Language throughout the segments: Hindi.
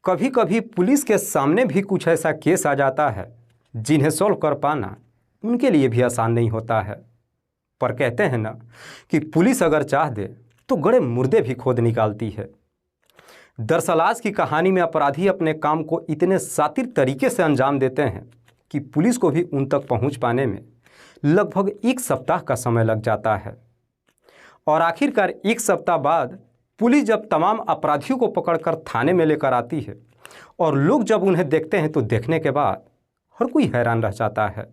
कभी कभी पुलिस के सामने भी कुछ ऐसा केस आ जाता है जिन्हें सॉल्व कर पाना उनके लिए भी आसान नहीं होता है। पर कहते हैं ना कि पुलिस अगर चाह दे तो गड़े मुर्दे भी खोद निकालती है। दरअसल आज की कहानी में अपराधी अपने काम को इतने शातिर तरीके से अंजाम देते हैं कि पुलिस को भी उन तक पहुंच पाने में लगभग 1 सप्ताह का समय लग जाता है। और आखिरकार 1 सप्ताह बाद पुलिस जब तमाम अपराधियों को पकड़कर थाने में लेकर आती है और लोग जब उन्हें देखते हैं तो देखने के बाद हर कोई हैरान रह जाता है।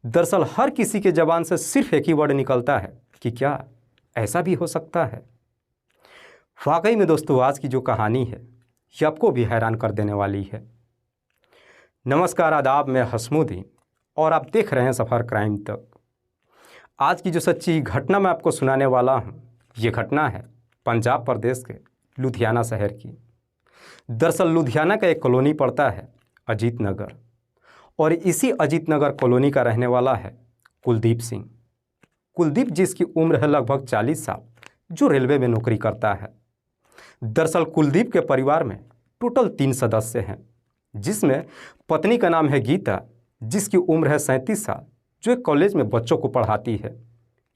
दरअसल हर किसी के ज़बान से सिर्फ एक ही वर्ड निकलता है कि क्या ऐसा भी हो सकता है। वाकई में दोस्तों, आज की जो कहानी है ये आपको भी हैरान कर देने वाली है। नमस्कार, आदाब, मैं हसमुद्दीन और आप देख रहे हैं सफ़र क्राइम तक। आज की जो सच्ची घटना मैं आपको सुनाने वाला हूँ, ये घटना है पंजाब प्रदेश के लुधियाना शहर की। दरअसल लुधियाना का एक कॉलोनी पड़ता है अजीत नगर, और इसी अजीत नगर कॉलोनी का रहने वाला है कुलदीप सिंह। कुलदीप जिसकी उम्र है लगभग 40 साल, जो रेलवे में नौकरी करता है। दरअसल कुलदीप के परिवार में टोटल 3 सदस्य हैं, जिसमें पत्नी का नाम है गीता, जिसकी उम्र है 37 साल, जो एक कॉलेज में बच्चों को पढ़ाती है।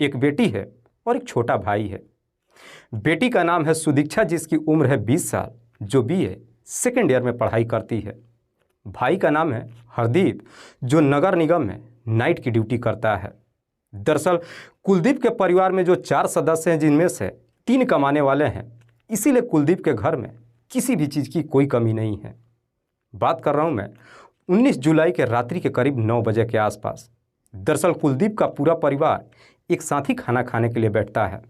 एक बेटी है और एक छोटा भाई है। बेटी का नाम है सुदीक्षा, जिसकी उम्र है 20 साल, जो BA सेकेंड ईयर में पढ़ाई करती है। भाई का नाम है हरदीप, जो नगर निगम में नाइट की ड्यूटी करता है। दरअसल कुलदीप के परिवार में जो 4 सदस्य हैं, जिनमें से 3 कमाने वाले हैं, इसीलिए कुलदीप के घर में किसी भी चीज़ की कोई कमी नहीं है। बात कर रहा हूँ मैं 19 जुलाई के रात्रि के करीब 9 बजे के आसपास। दरअसल कुलदीप का पूरा परिवार एक साथ ही खाना खाने के लिए बैठता है।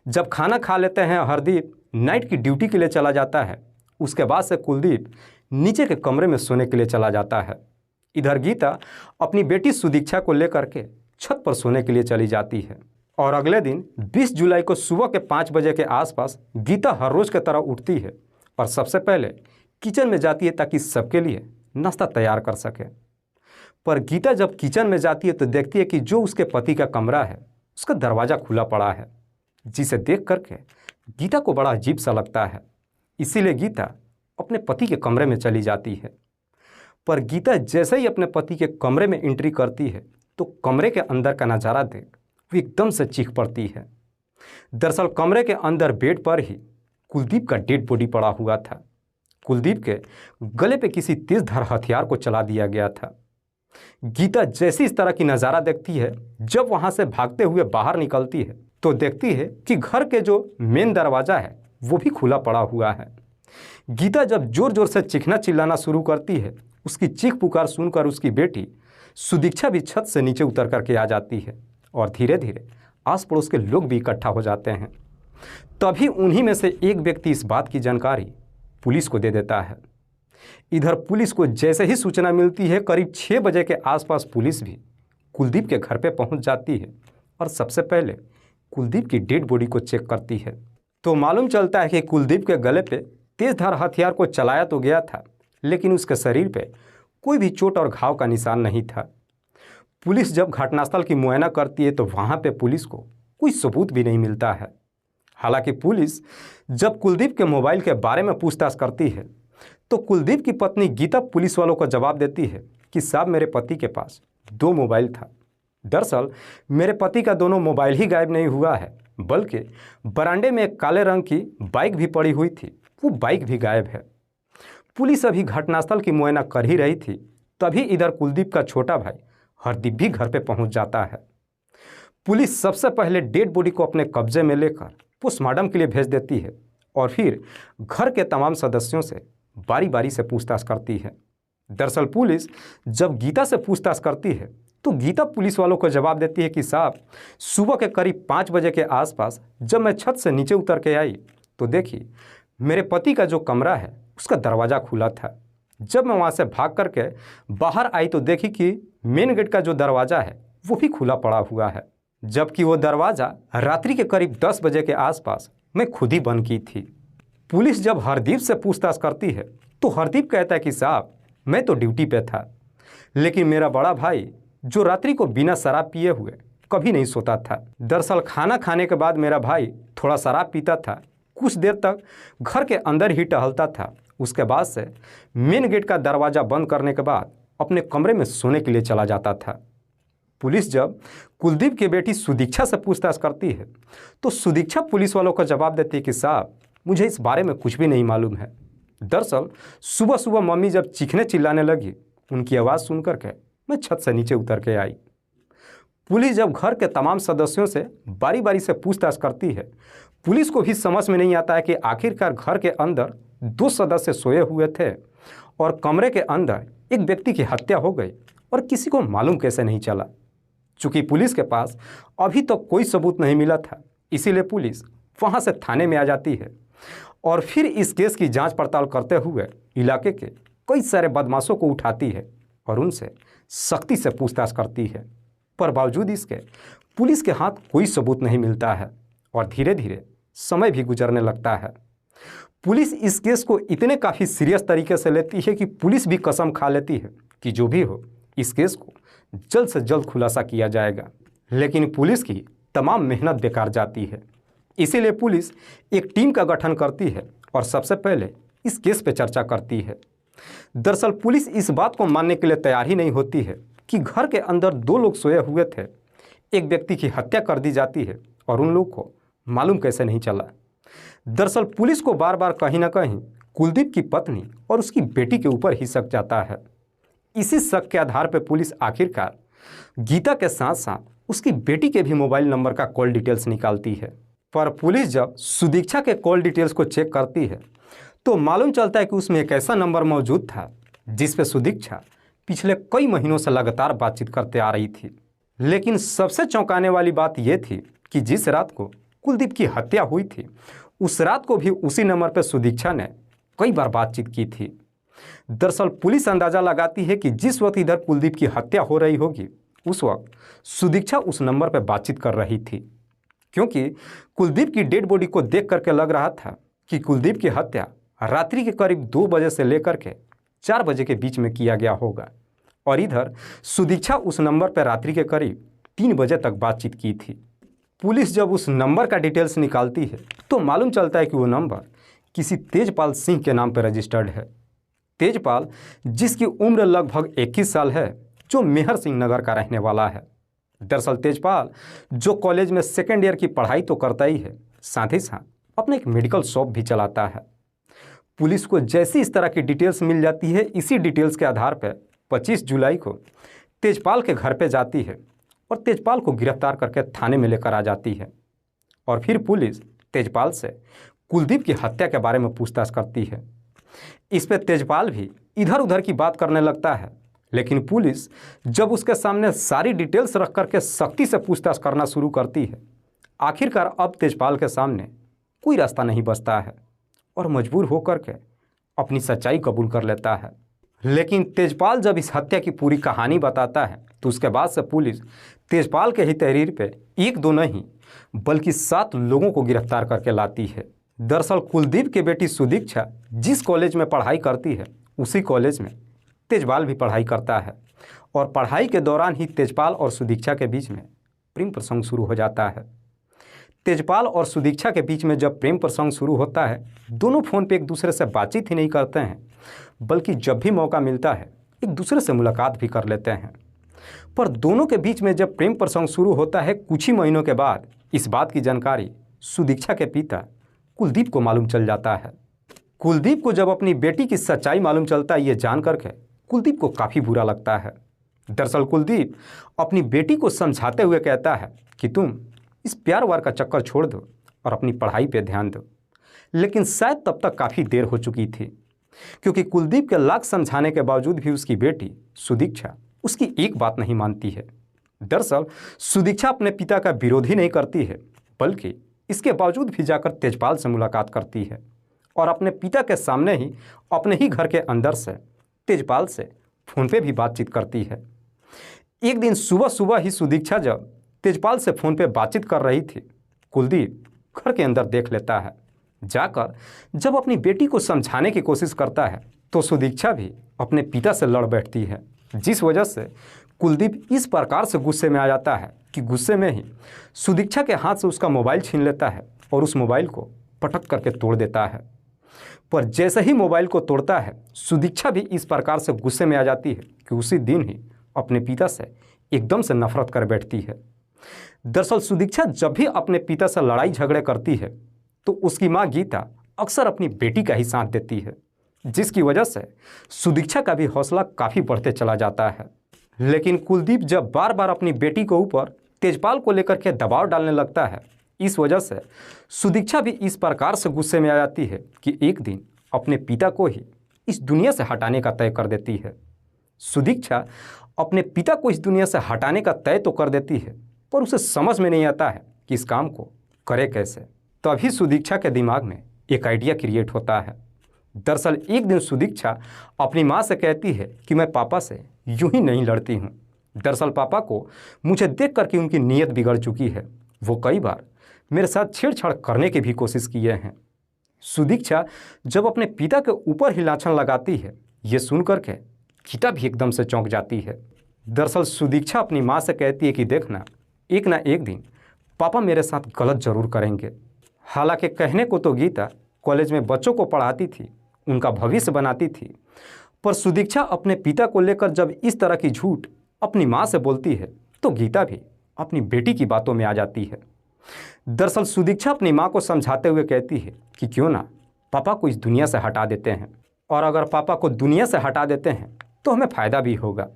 जब खाना खा लेते हैं, हरदीप नाइट की ड्यूटी के लिए चला जाता है। उसके बाद से कुलदीप नीचे के कमरे में सोने के लिए चला जाता है। इधर गीता अपनी बेटी सुदीक्षा को लेकर के छत पर सोने के लिए चली जाती है। और अगले दिन 20 जुलाई को सुबह के 5 बजे के आसपास गीता हर रोज़ की तरह उठती है और सबसे पहले किचन में जाती है ताकि सबके लिए नाश्ता तैयार कर सके। पर गीता जब किचन में जाती है तो देखती है कि जो उसके पति का कमरा है उसका दरवाज़ा खुला पड़ा है, जिसे देख करके गीता को बड़ा अजीब सा लगता है। इसीलिए गीता अपने पति के कमरे में चली जाती है। पर गीता जैसे ही अपने पति के कमरे में एंट्री करती है तो कमरे के अंदर का नज़ारा देख वो एकदम से चीख पड़ती है। दरअसल कमरे के अंदर बेड पर ही कुलदीप का डेड बॉडी पड़ा हुआ था। कुलदीप के गले पे किसी तेजधार हथियार को चला दिया गया था। गीता जैसी इस तरह की नज़ारा देखती है, जब वहाँ से भागते हुए बाहर निकलती है तो देखती है कि घर के जो मेन दरवाज़ा है वो भी खुला पड़ा हुआ है। गीता जब ज़ोर ज़ोर से चीखना चिल्लाना शुरू करती है, उसकी चीख पुकार सुनकर उसकी बेटी सुदीक्षा भी छत से नीचे उतर करके आ जाती है और धीरे धीरे आस पड़ोस के लोग भी इकट्ठा हो जाते हैं। तभी उन्हीं में से एक व्यक्ति इस बात की जानकारी पुलिस को दे देता है। इधर पुलिस को जैसे ही सूचना मिलती है, करीब 6 बजे के आसपास पुलिस भी कुलदीप के घर पे पहुंच जाती है और सबसे पहले कुलदीप की डेड बॉडी को चेक करती है। तो मालूम चलता है कि कुलदीप के गले पे तेजधार हथियार को चलाया तो गया था, लेकिन उसके शरीर पे कोई भी चोट और घाव का निशान नहीं था। पुलिस जब घटनास्थल की मुआयना करती है तो वहाँ पे पुलिस को कोई सबूत भी नहीं मिलता है। हालांकि पुलिस जब कुलदीप के मोबाइल के बारे में पूछताछ करती है तो कुलदीप की पत्नी गीता पुलिस वालों को जवाब देती है कि साहब, मेरे पति के पास 2 मोबाइल था। दरअसल मेरे पति का दोनों मोबाइल ही गायब नहीं हुआ है, बल्कि बरामदे में एक काले रंग की बाइक भी पड़ी हुई थी, वो बाइक भी गायब है। पुलिस अभी घटनास्थल की मुआयना कर ही रही थी, तभी इधर कुलदीप का छोटा भाई हरदीप भी घर पे पहुंच जाता है। पुलिस सबसे पहले डेड बॉडी को अपने कब्जे में लेकर पोस्टमार्टम के लिए भेज देती है और फिर घर के तमाम सदस्यों से बारी बारी से पूछताछ करती है। दरअसल पुलिस जब गीता से पूछताछ करती है तो गीता पुलिस वालों को जवाब देती है कि साहब, सुबह के करीब 5 बजे के आसपास जब मैं छत से नीचे उतर के आई तो देखी मेरे पति का जो कमरा है उसका दरवाज़ा खुला था। जब मैं वहाँ से भाग करके बाहर आई तो देखी कि मेन गेट का जो दरवाज़ा है वो भी खुला पड़ा हुआ है, जबकि वो दरवाज़ा रात्रि के करीब 10 बजे के आसपास मैं खुद ही बंद की थी। पुलिस जब हरदीप से पूछताछ करती है तो हरदीप कहता है कि साहब, मैं तो ड्यूटी पे था, लेकिन मेरा बड़ा भाई जो रात्रि को बिना शराब पिए हुए कभी नहीं सोता था। दरअसल खाना खाने के बाद मेरा भाई थोड़ा शराब पीता था, कुछ देर तक घर के अंदर ही टहलता था, उसके बाद से मेन गेट का दरवाज़ा बंद करने के बाद अपने कमरे में सोने के लिए चला जाता था। पुलिस जब कुलदीप की बेटी सुदीक्षा से पूछताछ करती है तो सुदीक्षा पुलिस वालों को जवाब देती है कि साहब, मुझे इस बारे में कुछ भी नहीं मालूम है। दरअसल सुबह सुबह मम्मी जब चीखने चिल्लाने लगी, उनकी आवाज़ सुन कर के मैं छत से नीचे उतर के आई। पुलिस जब घर के तमाम सदस्यों से बारी बारी से पूछताछ करती है, पुलिस को भी समझ में नहीं आता है कि आखिरकार घर के अंदर 2 सदस्य सोए हुए थे और कमरे के अंदर एक व्यक्ति की हत्या हो गई और किसी को मालूम कैसे नहीं चला। चूँकि पुलिस के पास अभी तक तो कोई सबूत नहीं मिला था, इसीलिए पुलिस वहाँ से थाने में आ जाती है और फिर इस केस की जांच पड़ताल करते हुए इलाके के कई सारे बदमाशों को उठाती है और उनसे सख्ती से पूछताछ करती है। पर बावजूद इसके पुलिस के हाथ कोई सबूत नहीं मिलता है और धीरे धीरे समय भी गुजरने लगता है। पुलिस इस केस को इतने काफ़ी सीरियस तरीके से लेती है कि पुलिस भी कसम खा लेती है कि जो भी हो इस केस को जल्द से जल्द खुलासा किया जाएगा। लेकिन पुलिस की तमाम मेहनत बेकार जाती है। इसीलिए पुलिस एक टीम का गठन करती है और सबसे पहले इस केस पर चर्चा करती है। दरअसल पुलिस इस बात को मानने के लिए तैयार ही नहीं होती है कि घर के अंदर 2 लोग सोए हुए थे, एक व्यक्ति की हत्या कर दी जाती है और उन लोग को मालूम कैसे नहीं चला। दरअसल पुलिस को बार बार कहीं ना कहीं कुलदीप की पत्नी और उसकी बेटी के ऊपर ही शक जाता है। इसी शक के आधार पर पुलिस आखिरकार गीता के साथ साथ उसकी बेटी के भी मोबाइल नंबर का कॉल डिटेल्स निकालती है। पर पुलिस जब सुदीक्षा के कॉल डिटेल्स को चेक करती है तो मालूम चलता है कि उसमें एक ऐसा नंबर मौजूद था जिस पे सुदीक्षा पिछले कई महीनों से लगातार बातचीत करते आ रही थी। लेकिन सबसे चौंकाने वाली बात यह थी कि जिस रात को कुलदीप की हत्या हुई थी उस रात को भी उसी नंबर पर सुदीक्षा ने कई बार बातचीत की थी। दरअसल पुलिस अंदाजा लगाती है कि जिस वक्त इधर कुलदीप की हत्या हो रही होगी उस वक्त सुदीक्षा उस नंबर पर बातचीत कर रही थी, क्योंकि कुलदीप की डेड बॉडी को देख करके लग रहा था कि कुलदीप की हत्या रात्रि के करीब 2 बजे से लेकर के 4 बजे के बीच में किया गया होगा और इधर सुदीक्षा उस नंबर पर रात्रि के करीब 3 बजे तक बातचीत की थी। पुलिस जब उस नंबर का डिटेल्स निकालती है तो मालूम चलता है कि वो नंबर किसी तेजपाल सिंह के नाम पर रजिस्टर्ड है। तेजपाल जिसकी उम्र लगभग 21 साल है, जो मेहर सिंह नगर का रहने वाला है। दरअसल तेजपाल जो कॉलेज में सेकेंड ईयर की पढ़ाई तो करता ही है, साथ ही साथ अपना एक मेडिकल शॉप भी चलाता है। पुलिस को जैसी इस तरह की डिटेल्स मिल जाती है, इसी डिटेल्स के आधार पर 25 जुलाई को तेजपाल के घर पे जाती है और तेजपाल को गिरफ्तार करके थाने में लेकर आ जाती है। और फिर पुलिस तेजपाल से कुलदीप की हत्या के बारे में पूछताछ करती है। इस पे तेजपाल भी इधर उधर की बात करने लगता है, लेकिन पुलिस जब उसके सामने सारी डिटेल्स रख करके सख्ती से पूछताछ करना शुरू करती है, आखिरकार अब तेजपाल के सामने कोई रास्ता नहीं बचता है और मजबूर होकर के अपनी सच्चाई कबूल कर लेता है। लेकिन तेजपाल जब इस हत्या की पूरी कहानी बताता है तो उसके बाद से पुलिस तेजपाल के ही तहरीर पे 1-2 नहीं बल्कि 7 लोगों को गिरफ्तार करके लाती है। दरअसल कुलदीप की बेटी सुदीक्षा जिस कॉलेज में पढ़ाई करती है उसी कॉलेज में तेजपाल भी पढ़ाई करता है और पढ़ाई के दौरान ही तेजपाल और सुदीक्षा के बीच में प्रेम प्रसंग शुरू हो जाता है। तेजपाल और सुदीक्षा के बीच में जब प्रेम प्रसंग शुरू होता है, दोनों फ़ोन पे एक दूसरे से बातचीत ही नहीं करते हैं, बल्कि जब भी मौका मिलता है एक दूसरे से मुलाकात भी कर लेते हैं। पर दोनों के बीच में जब प्रेम प्रसंग शुरू होता है, कुछ ही महीनों के बाद इस बात की जानकारी सुदीक्षा के पिता कुलदीप को मालूम चल जाता है। कुलदीप को जब अपनी बेटी की सच्चाई मालूम चलता है, ये जान करके कुलदीप को काफ़ी बुरा लगता है। दरअसल कुलदीप अपनी बेटी को समझाते हुए कहता है कि तुम इस प्यार वार का चक्कर छोड़ दो और अपनी पढ़ाई पे ध्यान दो। लेकिन शायद तब तक काफ़ी देर हो चुकी थी, क्योंकि कुलदीप के लाख समझाने के बावजूद भी उसकी बेटी सुदीक्षा उसकी एक बात नहीं मानती है। दरअसल सुदीक्षा अपने पिता का विरोध ही नहीं करती है, बल्कि इसके बावजूद भी जाकर तेजपाल से मुलाकात करती है और अपने पिता के सामने ही अपने ही घर के अंदर से तेजपाल से फ़ोन पे भी बातचीत करती है। एक दिन सुबह सुबह ही सुदीक्षा जब तेजपाल से फ़ोन पे बातचीत कर रही थी, कुलदीप घर के अंदर देख लेता है। जाकर जब अपनी बेटी को समझाने की कोशिश करता है तो सुदीक्षा भी अपने पिता से लड़ बैठती है, जिस वजह से कुलदीप इस प्रकार से गुस्से में आ जाता है कि गुस्से में ही सुदीक्षा के हाथ से उसका मोबाइल छीन लेता है और उस मोबाइल को पटक करके तोड़ देता है। पर जैसे ही मोबाइल को तोड़ता है, सुदीक्षा भी इस प्रकार से गुस्से में आ जाती है कि उसी दिन ही अपने पिता से एकदम से नफरत कर बैठती है। दरअसल सुदीक्षा जब भी अपने पिता से लड़ाई झगड़े करती है तो उसकी माँ गीता अक्सर अपनी बेटी का ही साथ देती है, जिसकी वजह से सुदीक्षा का भी हौसला काफ़ी बढ़ते चला जाता है। लेकिन कुलदीप जब बार बार अपनी बेटी के ऊपर तेजपाल को लेकर के दबाव डालने लगता है, इस वजह से सुदीक्षा भी इस प्रकार से गुस्से में आ जाती है कि एक दिन अपने पिता को ही इस दुनिया से हटाने का तय कर देती है। सुदीक्षा अपने पिता को इस दुनिया से हटाने का तय तो कर देती है, पर उसे समझ में नहीं आता है कि इस काम को करे कैसे। तभी सुदीक्षा के दिमाग में एक आइडिया क्रिएट होता है। दरअसल एक दिन सुदीक्षा अपनी माँ से कहती है कि मैं पापा से यूं ही नहीं लड़ती हूँ। दरअसल पापा को मुझे देख करके उनकी नीयत बिगड़ चुकी है। वो कई बार मेरे साथ छेड़छाड़ करने की भी कोशिश किए हैं। सुदीक्षा जब अपने पिता के ऊपर ही लाछन लगाती है, ये सुन करके गीता भी एकदम से चौंक जाती है। दरअसल सुदीक्षा अपनी माँ से कहती है कि देखना, एक ना एक दिन पापा मेरे साथ गलत जरूर करेंगे। हालांकि कहने को तो गीता कॉलेज में बच्चों को पढ़ाती थी, उनका भविष्य बनाती थी, पर सुदीक्षा अपने पिता को लेकर जब इस तरह की झूठ अपनी माँ से बोलती है तो गीता भी अपनी बेटी की बातों में आ जाती है। दरअसल सुदीक्षा अपनी माँ को समझाते हुए कहती है कि क्यों ना पापा को इस दुनिया से हटा देते हैं, और अगर पापा को दुनिया से हटा देते हैं तो हमें फ़ायदा भी होगा।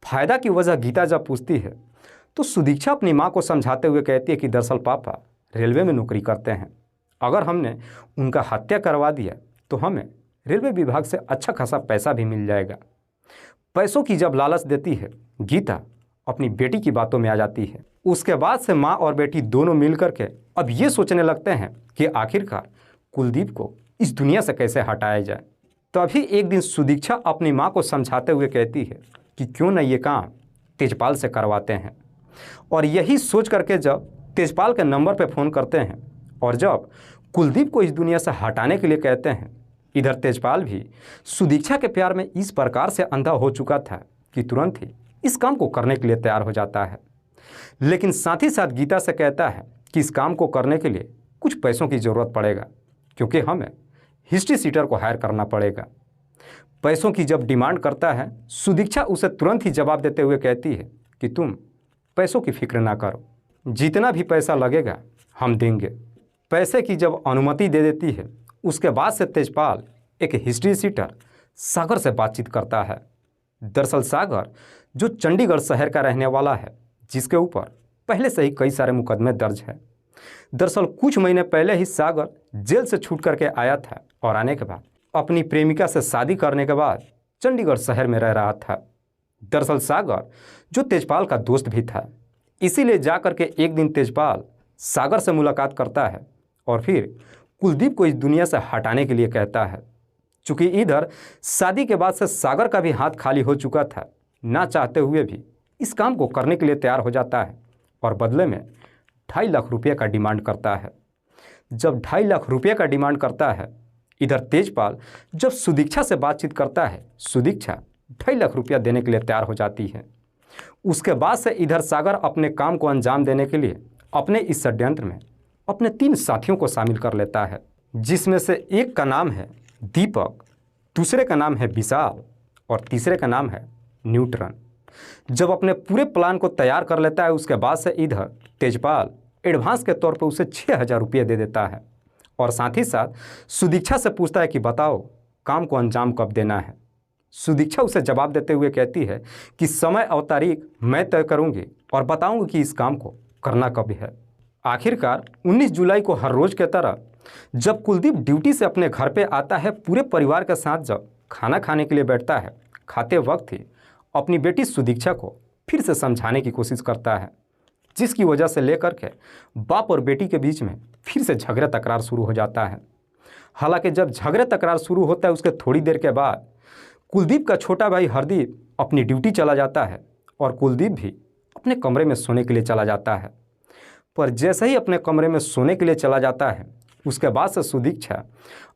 फ़ायदा की वजह गीता जब पूछती है तो सुदीक्षा अपनी माँ को समझाते हुए कहती है कि दरअसल पापा रेलवे में नौकरी करते हैं, अगर हमने उनका हत्या करवा दिया तो हमें रेलवे विभाग से अच्छा खासा पैसा भी मिल जाएगा। पैसों की जब लालच देती है, गीता अपनी बेटी की बातों में आ जाती है। उसके बाद से माँ और बेटी दोनों मिल करके अब ये सोचने लगते हैं कि आखिरकार कुलदीप को इस दुनिया से कैसे हटाया जाए। तभी एक दिन सुदीक्षा अपनी माँ को समझाते हुए कहती है कि क्यों न ये काम तेजपाल से करवाते हैं। और यही सोच करके जब तेजपाल के नंबर पर फ़ोन करते हैं और जब कुलदीप को इस दुनिया से हटाने के लिए कहते हैं, इधर तेजपाल भी सुदीक्षा के प्यार में इस प्रकार से अंधा हो चुका था कि तुरंत ही इस काम को करने के लिए तैयार हो जाता है। लेकिन साथ ही साथ गीता से कहता है कि इस काम को करने के लिए कुछ पैसों की ज़रूरत पड़ेगा, क्योंकि हमें हिस्ट्री सीटर को हायर करना पड़ेगा। पैसों की जब डिमांड करता है, सुदीक्षा उसे तुरंत ही जवाब देते हुए कहती है कि तुम पैसों की फिक्र ना करो, जितना भी पैसा लगेगा हम देंगे। पैसे की जब अनुमति दे देती है, उसके बाद से तेजपाल एक हिस्ट्री सीटर सागर से बातचीत करता है। दरअसल सागर जो चंडीगढ़ शहर का रहने वाला है, जिसके ऊपर पहले से ही कई सारे मुकदमे दर्ज हैं। दरअसल कुछ महीने पहले ही सागर जेल से छूट करके आया था और आने के बाद अपनी प्रेमिका से शादी करने के बाद चंडीगढ़ शहर में रह रहा था। दरअसल सागर जो तेजपाल का दोस्त भी था, इसीलिए जा करके एक दिन तेजपाल सागर से मुलाकात करता है और फिर कुलदीप को इस दुनिया से हटाने के लिए कहता है। चूँकि इधर शादी के बाद से सागर का भी हाथ खाली हो चुका था, ना चाहते हुए भी इस काम को करने के लिए तैयार हो जाता है और बदले में 2.5 लाख रुपये का डिमांड करता है। जब 2.5 लाख रुपये का डिमांड करता है, इधर तेजपाल जब सुदीक्षा से बातचीत करता है, सुदीक्षा 2.5 लाख रुपया देने के लिए तैयार हो जाती है। उसके बाद से इधर सागर अपने काम को अंजाम देने के लिए अपने इस षड्यंत्र में अपने 3 साथियों को शामिल कर लेता है, जिसमें से एक का नाम है दीपक, दूसरे का नाम है विशाल और तीसरे का नाम है न्यूट्रन। जब अपने पूरे प्लान को तैयार कर लेता है, उसके बाद से इधर तेजपाल एडवांस के तौर पर उसे 6,000 रुपये दे देता है और साथ ही साथ सुदीक्षा से पूछता है कि बताओ काम को अंजाम कब देना है। सुदीक्षा उसे जवाब देते हुए कहती है कि समय और तारीख मैं तय करूंगी और बताऊंगी कि इस काम को करना कब है। आखिरकार 19 जुलाई को हर रोज़ की तरह जब कुलदीप ड्यूटी से अपने घर पे आता है, पूरे परिवार के साथ जब खाना खाने के लिए बैठता है, खाते वक्त ही अपनी बेटी सुदीक्षा को फिर से समझाने की कोशिश करता है, जिसकी वजह से लेकर के बाप और बेटी के बीच में फिर से झगड़ा तकरार शुरू हो जाता है। हालांकि जब झगड़ा तकरार शुरू होता है, उसके थोड़ी देर के बाद कुलदीप का छोटा भाई हरदीप अपनी ड्यूटी चला जाता है और कुलदीप भी अपने कमरे में सोने के लिए चला जाता है। पर जैसे ही अपने कमरे में सोने के लिए चला जाता है, उसके बाद से सुदीक्षा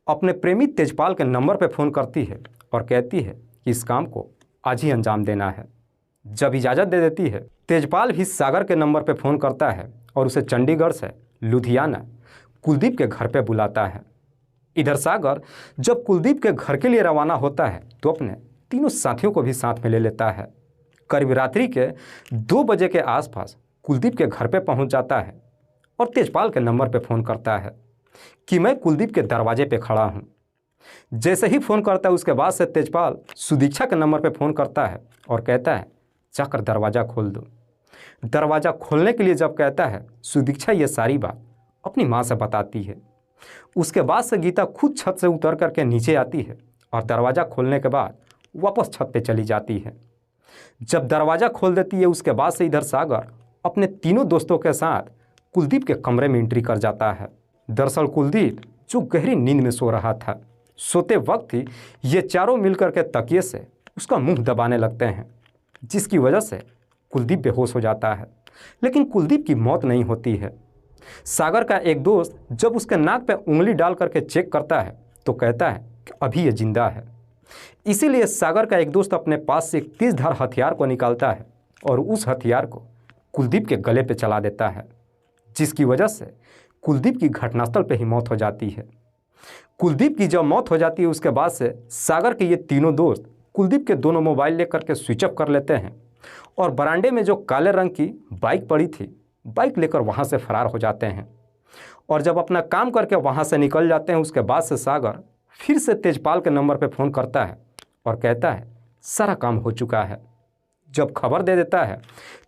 अपने प्रेमी तेजपाल के नंबर पर फ़ोन करती है और कहती है कि इस काम को आज ही अंजाम देना है। जब इजाज़त दे देती है, तेजपाल भी सागर के नंबर पर फ़ोन करता है और उसे चंडीगढ़ से लुधियाना कुलदीप के घर पर बुलाता है। इधर सागर जब कुलदीप के घर के लिए रवाना होता है तो अपने तीनों साथियों को भी साथ में ले लेता है। करीब रात्रि के 2 बजे के आसपास कुलदीप के घर पे पहुंच जाता है और तेजपाल के नंबर पे फ़ोन करता है कि मैं कुलदीप के दरवाजे पे खड़ा हूं। जैसे ही फ़ोन करता है उसके बाद से तेजपाल सुदीक्षा के नंबर पे फ़ोन करता है और कहता है जाकर दरवाज़ा खोल दो। दरवाज़ा खोलने के लिए जब कहता है सुदीक्षा ये सारी बात अपनी माँ से बताती है। उसके बाद से गीता खुद छत से उतर करके नीचे आती है और दरवाज़ा खोलने के बाद वापस छत पे चली जाती है। जब दरवाज़ा खोल देती है उसके बाद से इधर सागर अपने तीनों दोस्तों के साथ कुलदीप के कमरे में एंट्री कर जाता है। दरअसल कुलदीप जो गहरी नींद में सो रहा था, सोते वक्त ही ये चारों मिलकर के तकिए से उसका मुंह दबाने लगते हैं, जिसकी वजह से कुलदीप बेहोश हो जाता है। लेकिन कुलदीप की मौत नहीं होती है। सागर का एक दोस्त जब उसके नाक पे उंगली डाल करके चेक करता है तो कहता है कि अभी ये जिंदा है। इसीलिए सागर का एक दोस्त अपने पास से एक तेजधार हथियार को निकालता है और उस हथियार को कुलदीप के गले पे चला देता है, जिसकी वजह से कुलदीप की घटनास्थल पे ही मौत हो जाती है। कुलदीप की जब मौत हो जाती है उसके बाद से सागर के ये तीनों दोस्त कुलदीप के दोनों मोबाइल लेकर के स्विच ऑफ कर लेते हैं और बरामदे में जो काले रंग की बाइक पड़ी थी, बाइक लेकर वहाँ से फरार हो जाते हैं। और जब अपना काम करके वहाँ से निकल जाते हैं उसके बाद से सागर फिर से तेजपाल के नंबर पे फ़ोन करता है और कहता है सारा काम हो चुका है। जब खबर दे देता है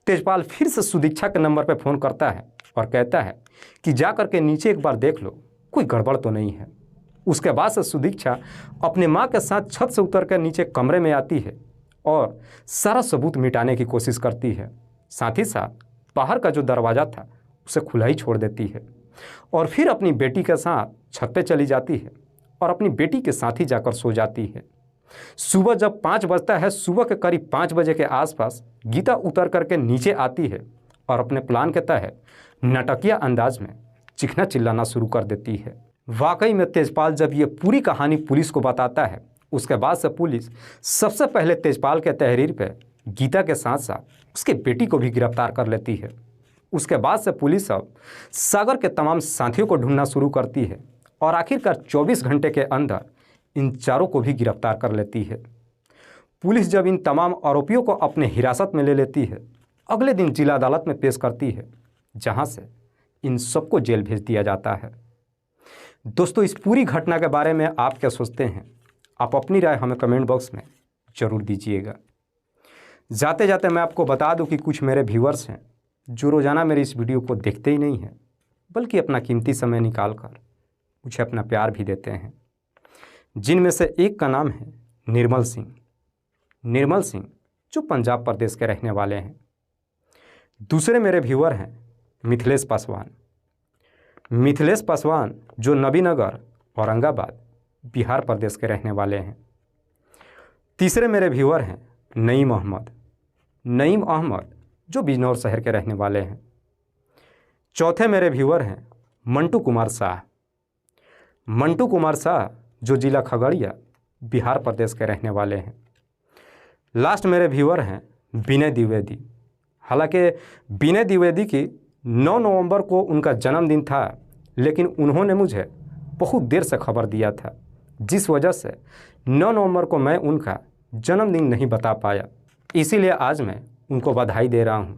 तेजपाल फिर से सुदीक्षा के नंबर पे फ़ोन करता है और कहता है कि जा कर के नीचे एक बार देख लो, कोई गड़बड़ तो नहीं है। उसके बाद से सुदीक्षा अपने माँ के साथ छत से उतर कर नीचे कमरे में आती है और सारा सबूत मिटाने की कोशिश करती है। साथ ही साथ बाहर का जो दरवाज़ा था उसे खुला ही छोड़ देती है और फिर अपनी बेटी के साथ छत पे चली जाती है और अपनी बेटी के साथ ही जाकर सो जाती है। सुबह जब 5 बजता है, सुबह के करीब 5 बजे के आसपास गीता उतर करके नीचे आती है और अपने प्लान के तहत नाटकीय अंदाज में चीखना चिल्लाना शुरू कर देती है। वाकई में तेजपाल जब ये पूरी कहानी पुलिस को बताता है उसके बाद से पुलिस सबसे पहले तेजपाल के तहरीर पे गीता के साथ साथ उसके बेटी को भी गिरफ्तार कर लेती है। उसके बाद से पुलिस अब सागर के तमाम साथियों को ढूंढना शुरू करती है और आखिरकार 24 घंटे के अंदर इन चारों को भी गिरफ्तार कर लेती है। पुलिस जब इन तमाम आरोपियों को अपने हिरासत में ले लेती है, अगले दिन जिला अदालत में पेश करती है, जहां से इन सबको जेल भेज दिया जाता है। दोस्तों, इस पूरी घटना के बारे में आप क्या सोचते हैं? आप अपनी राय हमें कमेंट बॉक्स में ज़रूर दीजिएगा। जाते जाते मैं आपको बता दूं कि कुछ मेरे व्यूअर्स हैं जो रोज़ाना मेरी इस वीडियो को देखते ही नहीं हैं, बल्कि अपना कीमती समय निकाल कर मुझे अपना प्यार भी देते हैं। जिनमें से एक का नाम है निर्मल सिंह। निर्मल सिंह जो पंजाब प्रदेश के रहने वाले हैं। दूसरे मेरे व्यूअर हैं मिथिलेश पासवान। मिथिलेश पासवान जो नबीनगर औरंगाबाद बिहार प्रदेश के रहने वाले हैं। तीसरे मेरे व्यूअर हैं नईम अहमद। नईम अहमद जो बिजनौर शहर के रहने वाले हैं। चौथे मेरे व्यूअर हैं मंटू कुमार शाह। मंटू कुमार शाह जो जिला खगड़िया बिहार प्रदेश के रहने वाले हैं। लास्ट मेरे व्यूअर हैं विनय द्विवेदी। हालांकि विनय द्विवेदी की 9 नवंबर को उनका जन्मदिन था, लेकिन उन्होंने मुझे बहुत देर से खबर दिया था, जिस वजह से 9 नवंबर को मैं उनका जन्मदिन नहीं बता पाया। इसीलिए आज मैं उनको बधाई दे रहा हूं।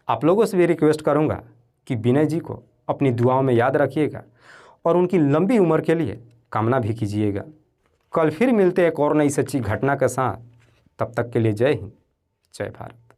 आप लोगों से भी रिक्वेस्ट करूंगा कि विनय जी को अपनी दुआओं में याद रखिएगा और उनकी लंबी उम्र के लिए कामना भी कीजिएगा। कल फिर मिलते एक और नई सच्ची घटना के साथ। तब तक के लिए जय हिंद, जय भारत।